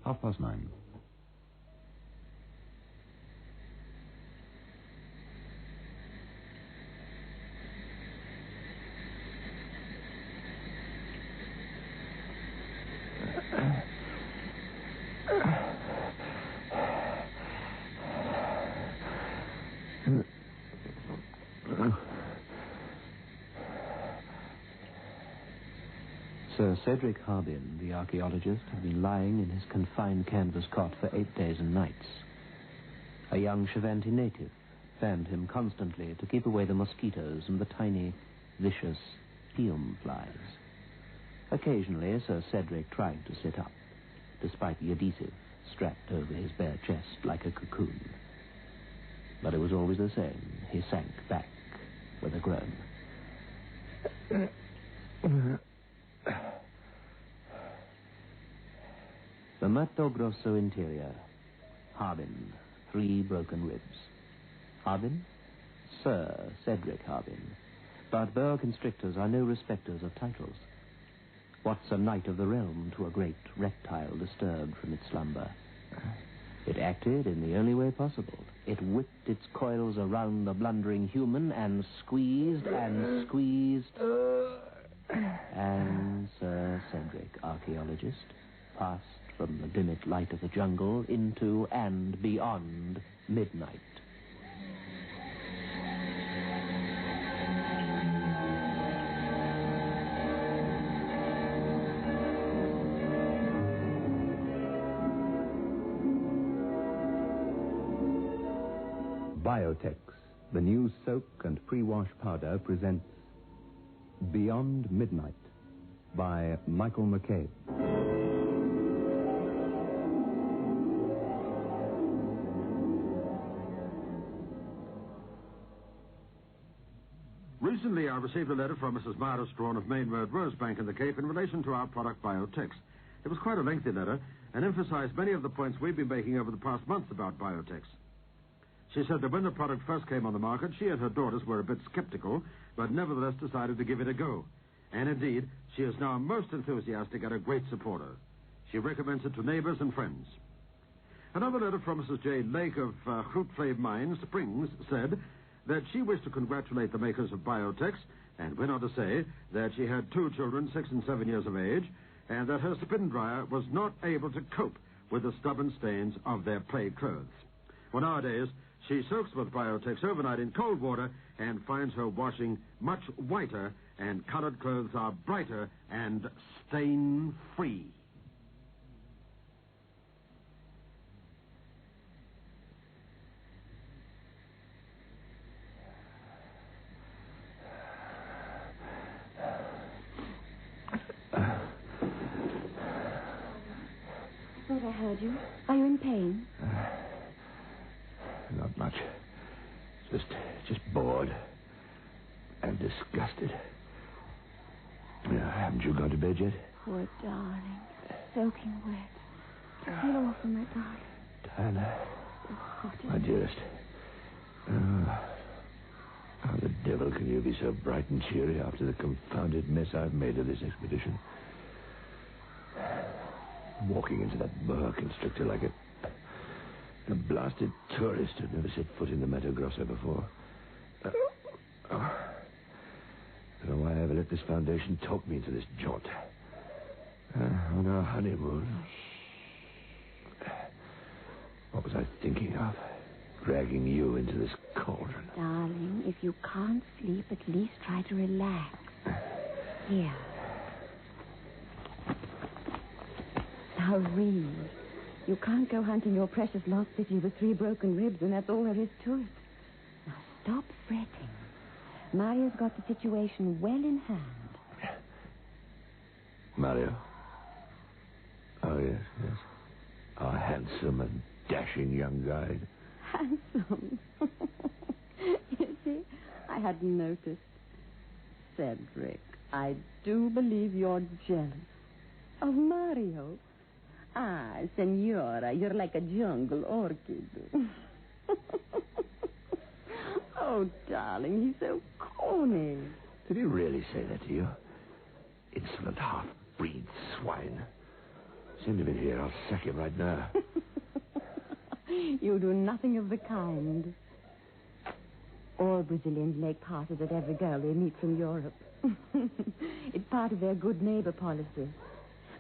9:30. Sir Cedric Harbin, the archaeologist, had been lying in his confined canvas cot for 8 days and nights. A young Chavanti native fanned him constantly to keep away the mosquitoes and the tiny, vicious pium flies. Occasionally, Sir Cedric tried to sit up, despite the adhesive strapped over his bare chest like a cocoon. But it was always the same. He sank back with a groan. The Mato Grosso interior. Harbin, 3 broken ribs. Harbin? Sir Cedric Harbin. But boa constrictors are no respecters of titles. What's a knight of the realm to a great reptile disturbed from its slumber? It acted in the only way possible. It whipped its coils around the blundering human and squeezed and squeezed. And Sir Cedric, archaeologist, passed from the dimmed light of the jungle into and beyond midnight. Biotex, the new soak and pre-wash powder, presents Beyond Midnight by Michael McCabe. Recently, I received a letter from Mrs. Myra Strawn of Main Road, Rosebank in the Cape in relation to our product Biotex. It was quite a lengthy letter and emphasized many of the points we've been making over the past months about Biotex. She said that when the product first came on the market, she and her daughters were a bit skeptical, but nevertheless decided to give it a go. And indeed, she is now most enthusiastic and a great supporter. She recommends it to neighbors and friends. Another letter from Mrs. J. Lake of Fruitflave Mines, Springs, said that she wished to congratulate the makers of Biotex, and went on to say that she had 2 children, 6 and 7 years of age, and that her spin dryer was not able to cope with the stubborn stains of their play clothes. Well, nowadays, she soaks with Biotex overnight in cold water and finds her washing much whiter, and colored clothes are brighter and stain-free. I thought I heard you. Are you in pain? Not much. Just bored and disgusted. Haven't you gone to bed yet? Poor darling. Soaking wet. Feel awful, my darling. Diana. Oh, My dearest. How the devil can you be so bright and cheery after the confounded mess I've made of this expedition? Walking into that boa constrictor like a blasted tourist who'd never set foot in the Mato Grosso before. I don't know why I ever let this foundation talk me into this jaunt. On our honeymoon. What was I thinking of? Dragging you into this cauldron. Darling, if you can't sleep, at least try to relax. Here. Now read. You can't go hunting your precious lost city with 3 broken ribs, and that's all there is to it. Now stop fretting. Mario's got the situation well in hand. Mario? Oh, yes. Our handsome and dashing young guide. Handsome. You see, I hadn't noticed. Cedric, I do believe you're jealous. Of Mario? Ah, Senora, you're like a jungle orchid. Oh, darling, he's so corny. Did he really say that to you? Insolent half-breed swine. Send him in here. I'll sack him right now. You do nothing of the kind. All Brazilians make passes at every girl they meet from Europe. It's part of their good neighbor policy.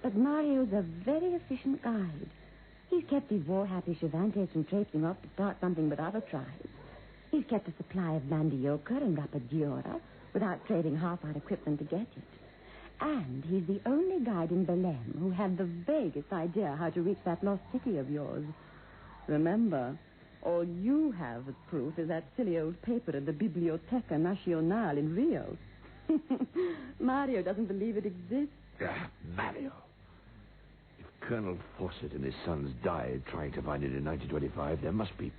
But Mario's a very efficient guide. He's kept his war-happy Cervantes from traipsing off to start something with other tribes. He's kept a supply of mandioca and rapadura without trading half our equipment to get it. And he's the only guide in Belém who had the vaguest idea how to reach that lost city of yours. Remember, all you have as proof is that silly old paper in the Biblioteca Nacional in Rio. Mario doesn't believe it exists. Mario. If Colonel Fawcett and his sons died trying to find it in 1925, there must be...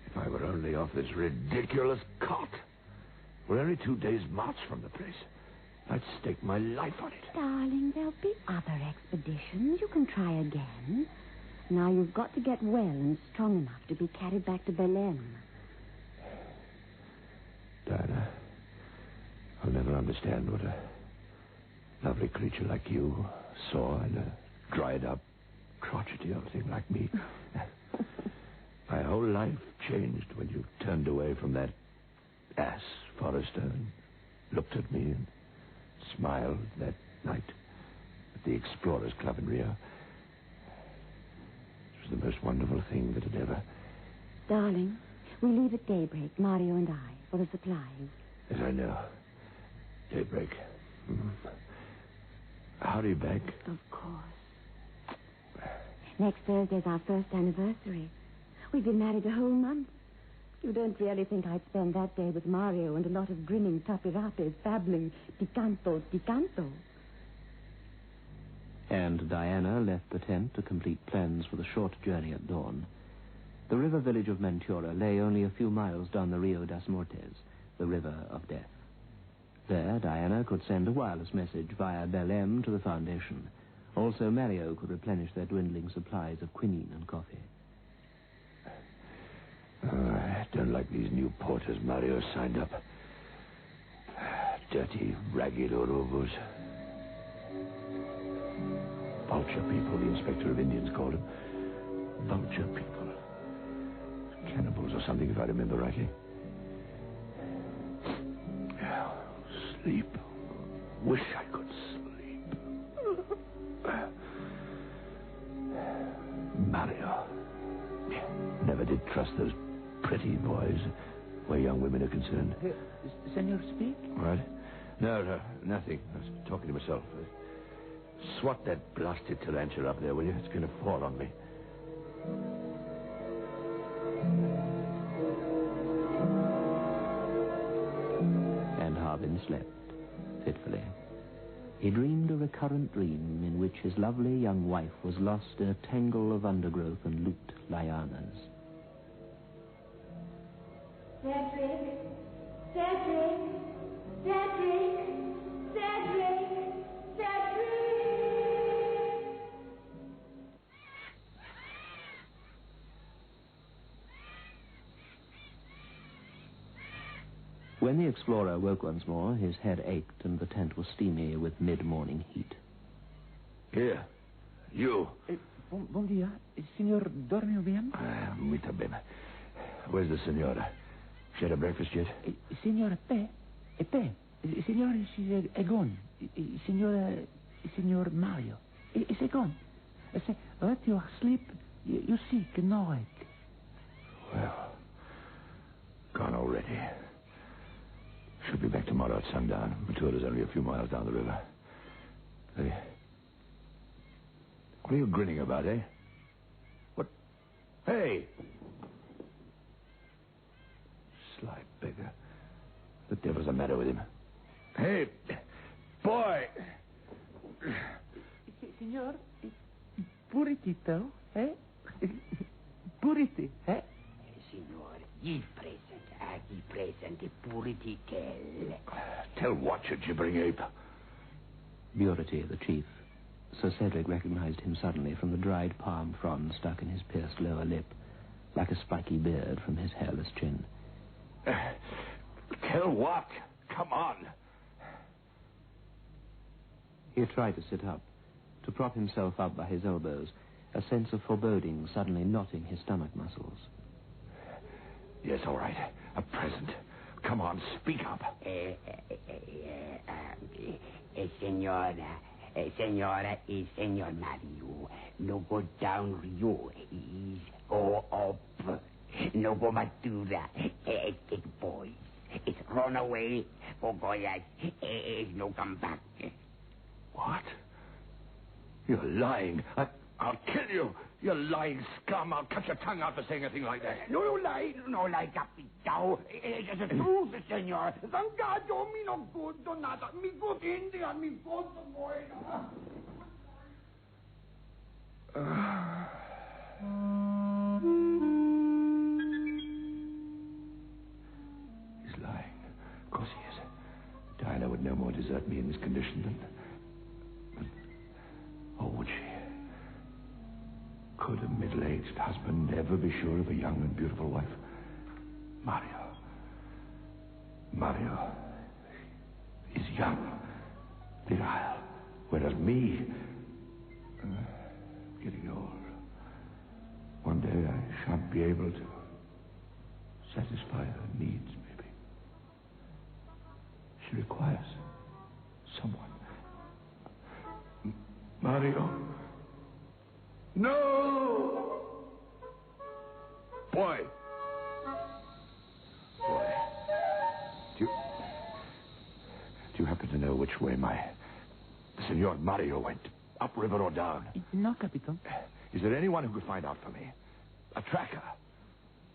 If I were only off this ridiculous cot. We're only 2 days' march from the place. I'd stake my life on it. Darling, there'll be other expeditions. You can try again. Now you've got to get well and strong enough to be carried back to Belém. Diana, I'll never understand what a lovely creature like you saw in a dried-up, crotchety old thing like me. My whole life changed when you turned away from that ass Forrester and looked at me and smiled that night at the Explorers Club in Rio. It was the most wonderful thing that had ever... Darling, we leave at daybreak, Mario and I, for the supplies. Yes, I know. Daybreak. Howdy back. Of course. Next Thursday's our first anniversary. We've been married a whole month. You don't really think I'd spend that day with Mario and a lot of grinning tapirapes babbling Ticanto, Ticanto. And Diana left the tent to complete plans for the short journey at dawn. The river village of Mentura lay only a few miles down the Rio das Mortes, the river of death. There, Diana could send a wireless message via Belém to the Foundation. Also, Mario could replenish their dwindling supplies of quinine and coffee. I don't like these new porters Mario signed up. Dirty, ragged Orobos. Vulture people, the inspector of Indians called them. Vulture people. Cannibals or something, if I remember rightly. Sleep. Wish I could sleep. Mario. Never did trust those pretty boys where young women are concerned. Senor, speak? What? No, nothing. I was talking to myself. Swat that blasted tarantula up there, will you? It's going to fall on me. And Harbin slept, fitfully. He dreamed a recurrent dream in which his lovely young wife was lost in a tangle of undergrowth and looped lianas. Cedric! Cedric! Cedric! Cedric! Cedric! When the explorer woke once more, his head ached and the tent was steamy with mid-morning heat. Here. You. Bom dia. Senor, dormiu bien? Muito bene. Where's the senora? She had a breakfast yet? Senor, Senor, she's gone. Senor Mario. Is gone. I say, let you sleep. You sick, no wake. Well, gone already. Should be back tomorrow at sundown. Matura's only a few miles down the river. Hey. What are you grinning about, eh? What? Hey! Sly beggar. The devil's the matter with him? Hey! Boy! Senor, puritito, eh? Purity, eh? Signor, gli present purity tell. Tell what, you gibbering ape? Purity, the chief. Sir Cedric recognized him suddenly from the dried palm frond stuck in his pierced lower lip, like a spiky beard from his hairless chin. Tell what? Come on. He tried to sit up, to prop himself up by his elbows, a sense of foreboding suddenly knotting his stomach muscles. Yes, all right. A present. Come on, speak up. Senora is Senor Mario. No go down Rio. Is go up. No go Matura. Take boys. It's run away. Go Goyas. No come back. What? You're lying. I'll kill you. You lying scum. I'll cut your tongue out for saying anything like that. No lie, Capitao. It's the truth, senor. Thank God, me no good, do nada. Me good Indian, me good boy. He's lying. Of course he is. Diana would no more desert me in this condition than... Or would she? Could a middle-aged husband ever be sure of a young and beautiful wife? Mario is young, virile, whereas me, getting old. One day I shan't be able to satisfy her needs, maybe. She requires someone. Mario. No! Boy. Do you happen to know which way Senor Mario went? Upriver or down? No, Capitan. Is there anyone who could find out for me? A tracker.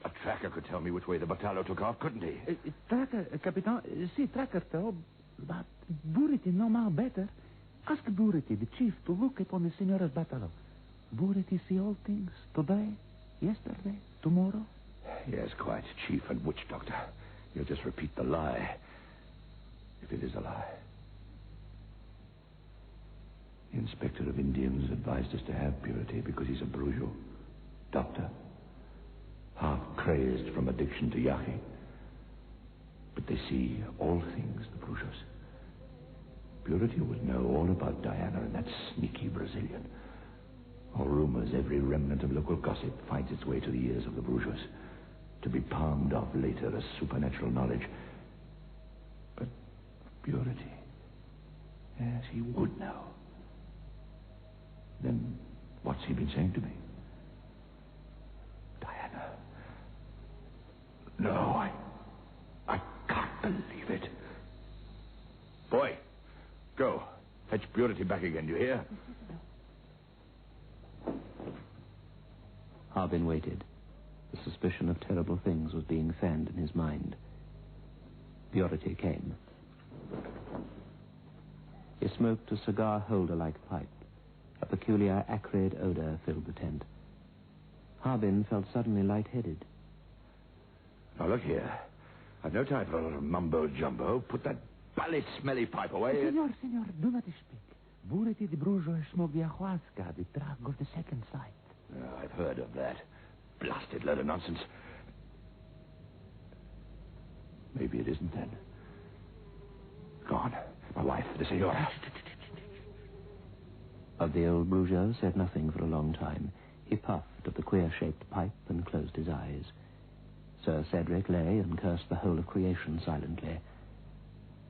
A tracker could tell me which way the Battalo took off, couldn't he? Tracker, Capitan. See, tracker tell, but Buriti know more better. Ask Buriti, the chief, to look upon the Senora's Battalo. Buriti see all things. Today, yesterday, tomorrow. Yes, quite. Chief and witch doctor. You'll just repeat the lie. If it is a lie. The inspector of Indians advised us to have Purity because he's a Brujo. Doctor. Half crazed from addiction to yaki. But they see all things, the Brujos. Purity would know all about Diana and that sneaky Brazilian. All rumors, every remnant of local gossip finds its way to the ears of the Brujos, to be palmed off later as supernatural knowledge. But Purity, yes, he would know. Then what's he been saying to me? Diana. No, I can't believe it. Boy, go. Fetch Purity back again, do you hear? Harbin waited. The suspicion of terrible things was being fanned in his mind. Purity came. He smoked a cigar-holder-like pipe. A peculiar acrid odor filled the tent. Harbin felt suddenly lightheaded. Now, look here. I've no time for a little mumbo-jumbo. Put that bally smelly pipe away. Senor, do not speak. Buriti the Brujo smoked the ayahuasca, the drug of the second sight. Oh, I've heard of that. Blasted load of nonsense. Maybe it isn't then. Gone. My wife, the Senora. Of the old Brujo said nothing for a long time. He puffed at the queer-shaped pipe and closed his eyes. Sir Cedric lay and cursed the whole of creation silently.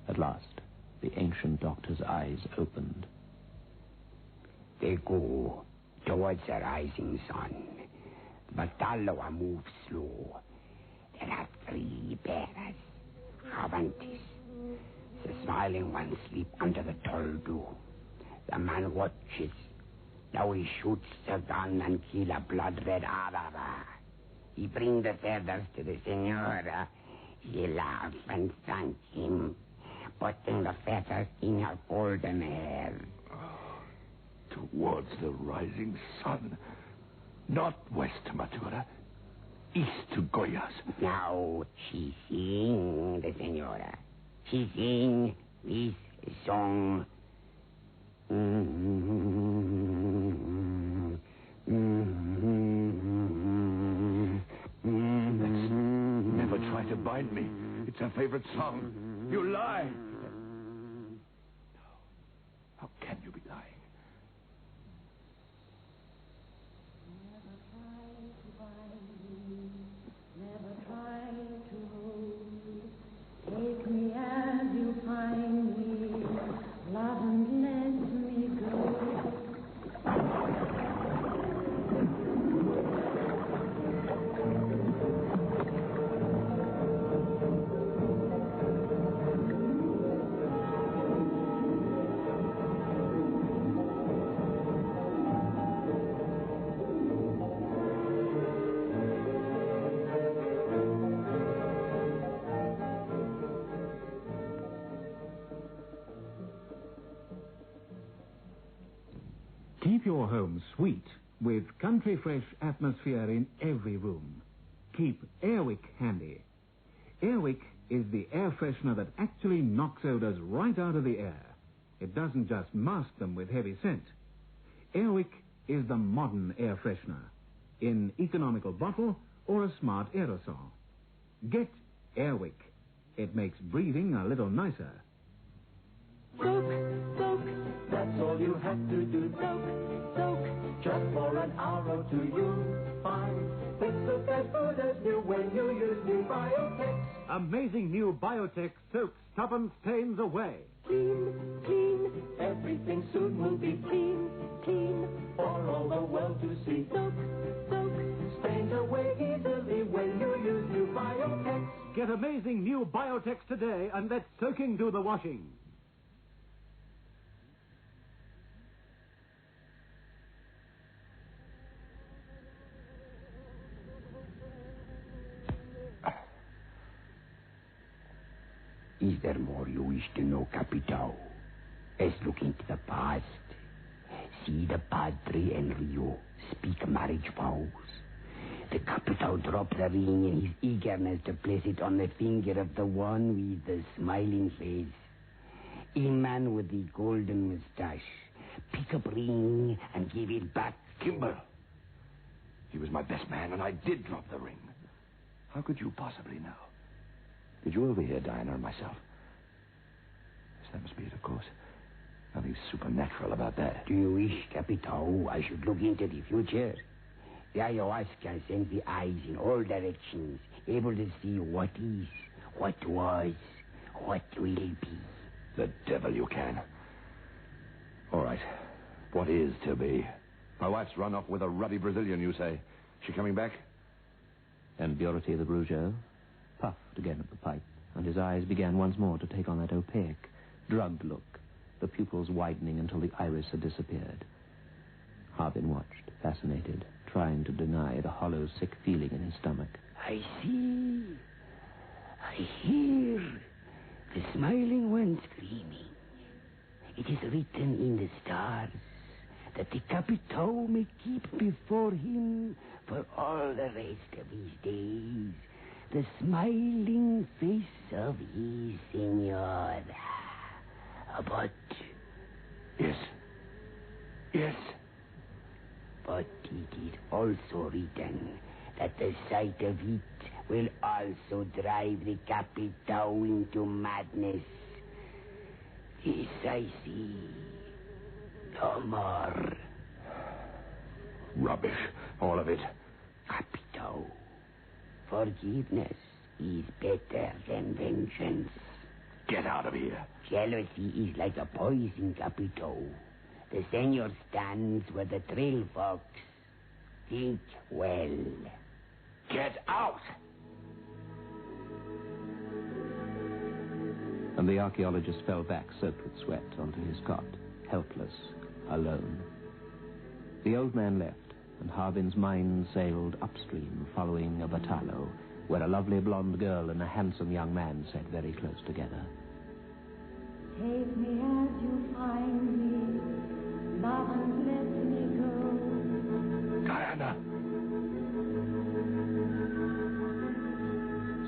At last, the ancient doctor's eyes opened. They go towards the rising sun. But Taloa moves slow. There are 3 bearers. Havantis. The smiling ones sleep under the tall dew. The man watches. Now he shoots the gun and kill a blood-red Araba. He brings the feathers to the Senora. She laughs and thanks him, putting the feathers in her golden hair. Towards the rising sun. Not west to Matura. East to Goyas. Now she sing, the Senora. She sing this song. Never try to bind me. It's her favorite song. You lie. No. How can you be lying? Mustn't let me go. Keep your home sweet with country fresh atmosphere in every room. Keep Airwick handy. Airwick is the air freshener that actually knocks odors right out of the air. It doesn't just mask them with heavy scent. Airwick is the modern air freshener in economical bottle or a smart aerosol. Get Airwick. It makes breathing a little nicer. Soak, soak, that's all you have to do. Soak, soak, just for an hour or two you'll find this soap as good as new when you use new Biotex. Amazing new Biotex soap stubborn stains away. Clean, clean, everything soon will be clean, clean, for all the world to see. Soak, soak, stains away easily when you use new Biotex. Get amazing new Biotex today and let soaking do the washing. Is there more you wish to know, Capitao? Let's look into the past. See the Padre and Rio speak marriage vows. The Capitao dropped the ring in his eagerness to place it on the finger of the one with the smiling face. A man with the golden mustache. Pick up ring and give it back. Kimber. He was my best man, and I did drop the ring. How could you possibly know? Did you overhear Diana and myself? Yes, that must be it, of course. Nothing supernatural about that. Do you wish, Capitao, I should look into the future? The ayahuasca sends the eyes in all directions, able to see what is, what was, what will be. The devil you can. All right. What is to be? My wife's run off with a ruddy Brazilian, you say. She coming back? And Burity the Rougeau puffed again at the pipe, and his eyes began once more to take on that opaque, drugged look, the pupils widening until the iris had disappeared. Harbin watched, fascinated, trying to deny the hollow, sick feeling in his stomach. I see. I hear. The smiling one screaming. It is written in the stars that the Capitao may keep before him for all the rest of his days the smiling face of his senora. But... Yes. Yes. But it is also written that the sight of it will also drive the Capitao into madness. This I see. No more. Rubbish. All of it. Capitao, forgiveness is better than vengeance. Get out of here. Jealousy is like a poison, Capitao. The senor stands where the trail fox. Think well. Get out! And the archaeologist fell back, soaked with sweat, onto his cot, helpless, alone. The old man left, and Harbin's mind sailed upstream, following a Batalo, where a lovely blonde girl and a handsome young man sat very close together. Take me as you find me, mustn't let me go. Diana!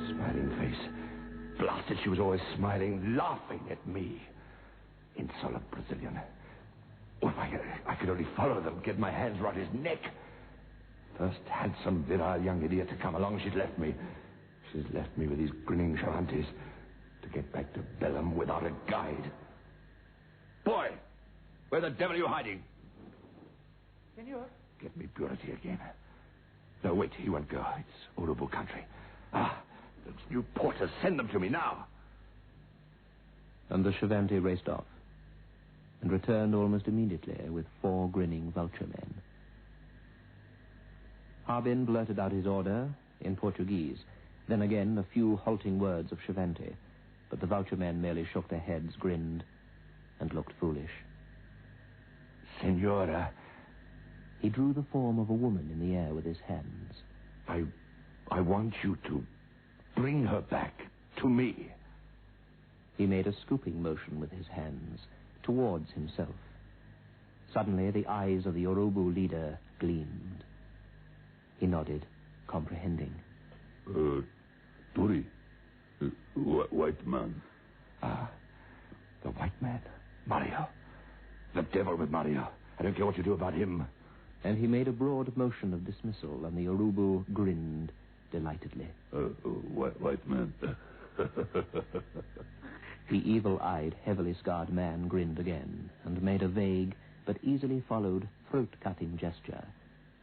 Smiling face. Blasted, she was always smiling, laughing at me. Insolent Brazilian. Oh, if I could only follow them, get my hands around his neck. First handsome, virile young idiot to come along, she's left me. She's left me with these grinning Charantes to get back to Bellum without a guide. Boy, where the devil are you hiding? Senor? Get me Burity again. No, wait, he won't go. It's Urubu country. Those new porters, send them to me now. And the Chavanti raced off. returned almost immediately with 4 grinning vulture men. Harbin blurted out his order in Portuguese, then again a few halting words of Chiaventi, but the vulture men merely shook their heads, grinned, and looked foolish. Senora, He drew the form of a woman in the air with his hands. I want you to bring her back to me. He made a scooping motion with his hands towards himself. Suddenly, the eyes of the Yorubu leader gleamed. He nodded, comprehending. Turi, white man. Ah, the white man. Mario. The devil with Mario. I don't care what you do about him. And he made a broad motion of dismissal, and the Yorubu grinned delightedly. White man. The evil-eyed, heavily scarred man grinned again, and made a vague but easily followed throat-cutting gesture.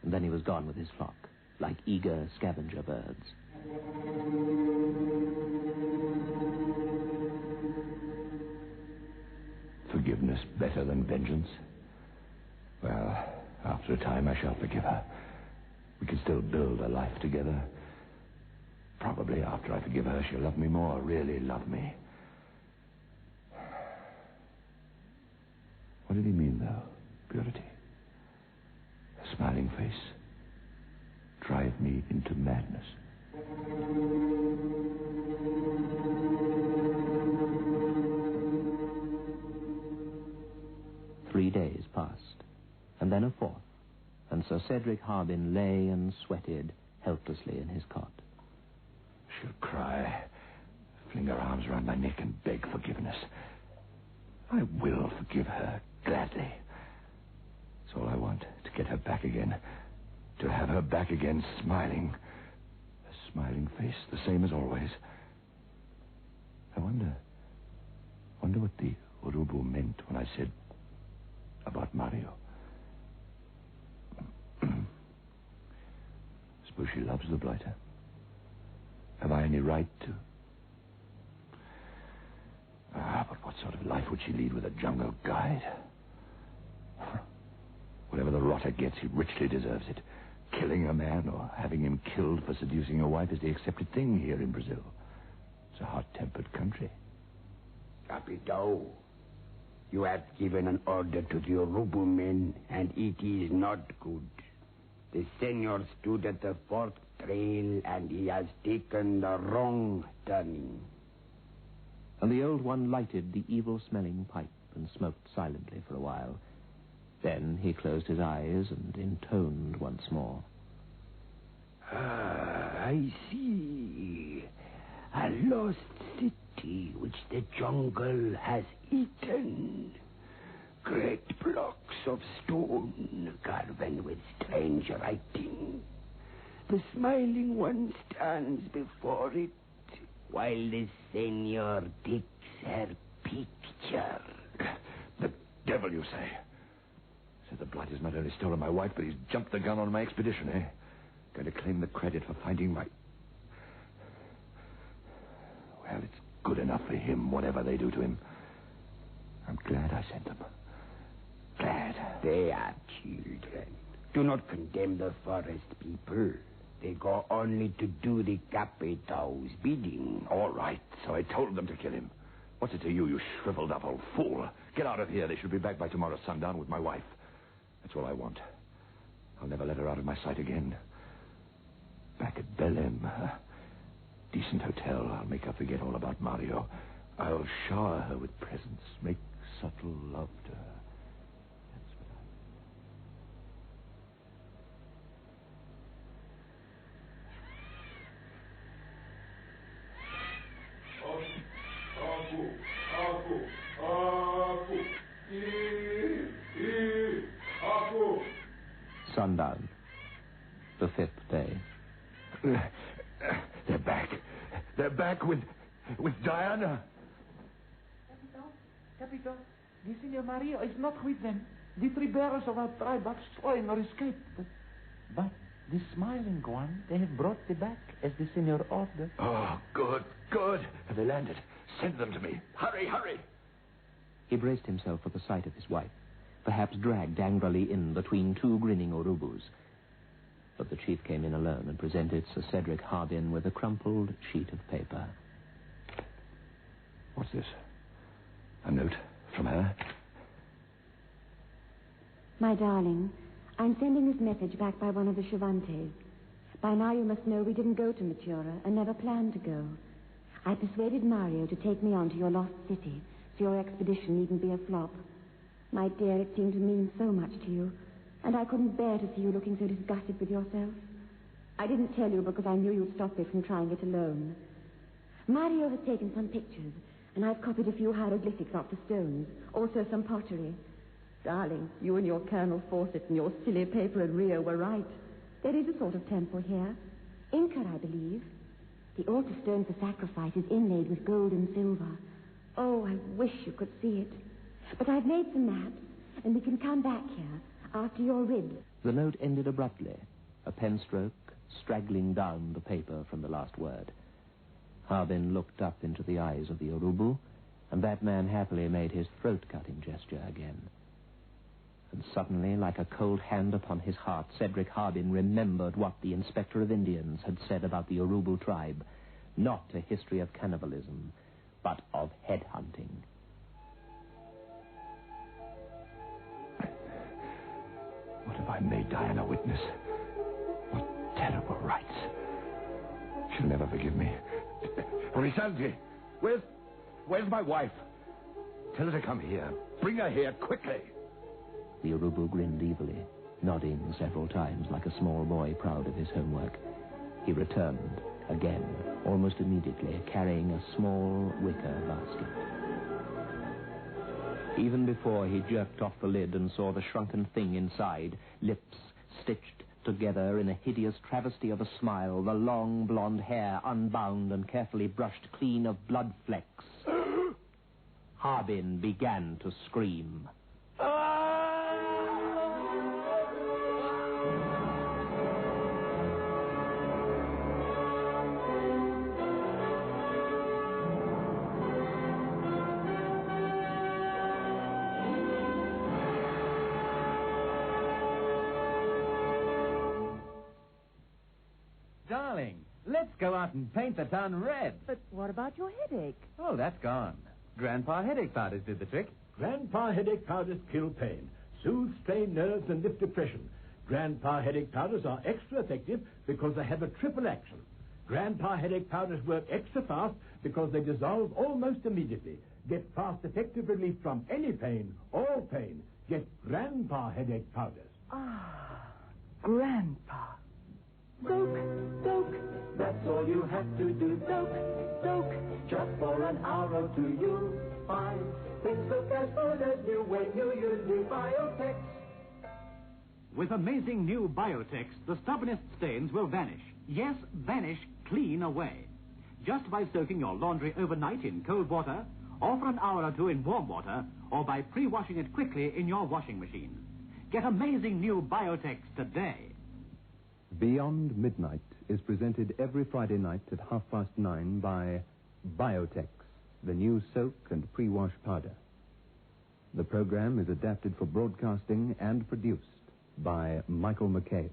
And then he was gone with his flock, like eager scavenger birds. Forgiveness better than vengeance? Well, after a time I shall forgive her. We can still build a life together. Probably after I forgive her, she'll love me more, really love me. What did he mean, though? Purity. A smiling face. Drive me into madness. 3 days passed, and then a 4th, and Sir Cedric Harbin lay and sweated helplessly in his cot. She'll cry, fling her arms around my neck and beg forgiveness. I will forgive her, gladly. It's all I want, to get her back again. To have her back again, smiling. A smiling face, the same as always. I wonder what the Urubu meant when I said about Mario. Suppose she loves the blighter. Have I any right to? But what sort of life would she lead with a jungle guide? Whatever the rotter gets, he richly deserves it. Killing a man or having him killed for seducing a wife is the accepted thing here in Brazil. It's a hot-tempered country. Capitão, you have given an order to the Yorubu men, and it is not good. The senor stood at the 4th trail, and he has taken the wrong turning. And the old one lighted the evil-smelling pipe and smoked silently for a while. Then he closed his eyes and intoned once more. I see. A lost city which the jungle has eaten. Great blocks of stone carven with strange writing. The smiling one stands before it, while the senor takes her picture. The devil, you say? So the blighter's not only stolen my wife, but he's jumped the gun on my expedition, eh? Going to claim the credit for finding my... Well, it's good enough for him, whatever they do to him. I'm glad I sent them. Glad. They are children. Do not condemn the forest people. They go only to do the Capitão's bidding. All right, so I told them to kill him. What's it to you, you shriveled up old fool? Get out of here. They should be back by tomorrow sundown with my wife. That's all I want. I'll never let her out of my sight again. Back at Belém, a decent hotel. I'll make her forget all about Mario. I'll shower her with presents, make subtle love to her. That's what Sundown, the 5th day. They're back. They're back with Diana. Capitão, the Senor Mario is not with them. The 3 bearers of our tribe are slain or escaped. But the smiling one, they have brought them back as the Senor ordered. Oh, good, good. Have they landed? Send them to me. Hurry, hurry. He braced himself for the sight of his wife, perhaps dragged angrily in between two grinning Urubus. But the chief came in alone and presented Sir Cedric Harbin with a crumpled sheet of paper. What's this? A note from her? My darling, I'm sending this message back by one of the Cervantes. By now you must know we didn't go to Matura and never planned to go. I persuaded Mario to take me on to your lost city, so your expedition needn't be a flop. My dear, it seemed to mean so much to you, and I couldn't bear to see you looking so disgusted with yourself. I didn't tell you because I knew you'd stop me from trying it alone. Mario has taken some pictures, and I've copied a few hieroglyphics off the stones, also some pottery. Darling, you and your Colonel Fawcett and your silly paper in Rio were right. There is a sort of temple here. Inca, I believe. The altar stone for sacrifice is inlaid with gold and silver. Oh, I wish you could see it. But I've made some maps, and we can come back here after your ribs. The note ended abruptly, a pen stroke straggling down the paper from the last word. Harbin looked up into the eyes of the Urubu, and that man happily made his throat-cutting gesture again. And suddenly, like a cold hand upon his heart, Cedric Harbin remembered what the Inspector of Indians had said about the Urubu tribe. Not a history of cannibalism, but of headhunting. What have I made Diana witness? What terrible rights. She'll never forgive me. Risanti, where's my wife? Tell her to come here. Bring her here quickly. The Urubu grinned evilly, nodding several times like a small boy proud of his homework. He returned, again, almost immediately, carrying a small wicker basket. Even before he jerked off the lid and saw the shrunken thing inside, lips stitched together in a hideous travesty of a smile, the long blonde hair unbound and carefully brushed clean of blood flecks, Harbin began to scream. Darling, let's go out and paint the town red. But what about your headache? Oh, that's gone. Grandpa Headache Powders did the trick. Grandpa Headache Powders kill pain, soothe strained nerves, and lift depression. Grandpa Headache Powders are extra effective because they have a triple action. Grandpa Headache Powders work extra fast because they dissolve almost immediately. Get fast, effective relief from any pain, all pain. Get Grandpa Headache Powders. Ah, Grandpa. Soak, soak, that's all you have to do. Soak, soak, just for an hour or two you'll find things look as good as new when you use new Biotex. With amazing new Biotex, the stubbornest stains will vanish. Yes, vanish clean away. Just by soaking your laundry overnight in cold water, or for an hour or two in warm water, or by pre-washing it quickly in your washing machine. Get amazing new Biotex today. Beyond Midnight is presented every Friday night at 9:30 by Biotex, the new soak and pre-wash powder. The program is adapted for broadcasting and produced by Michael McCabe.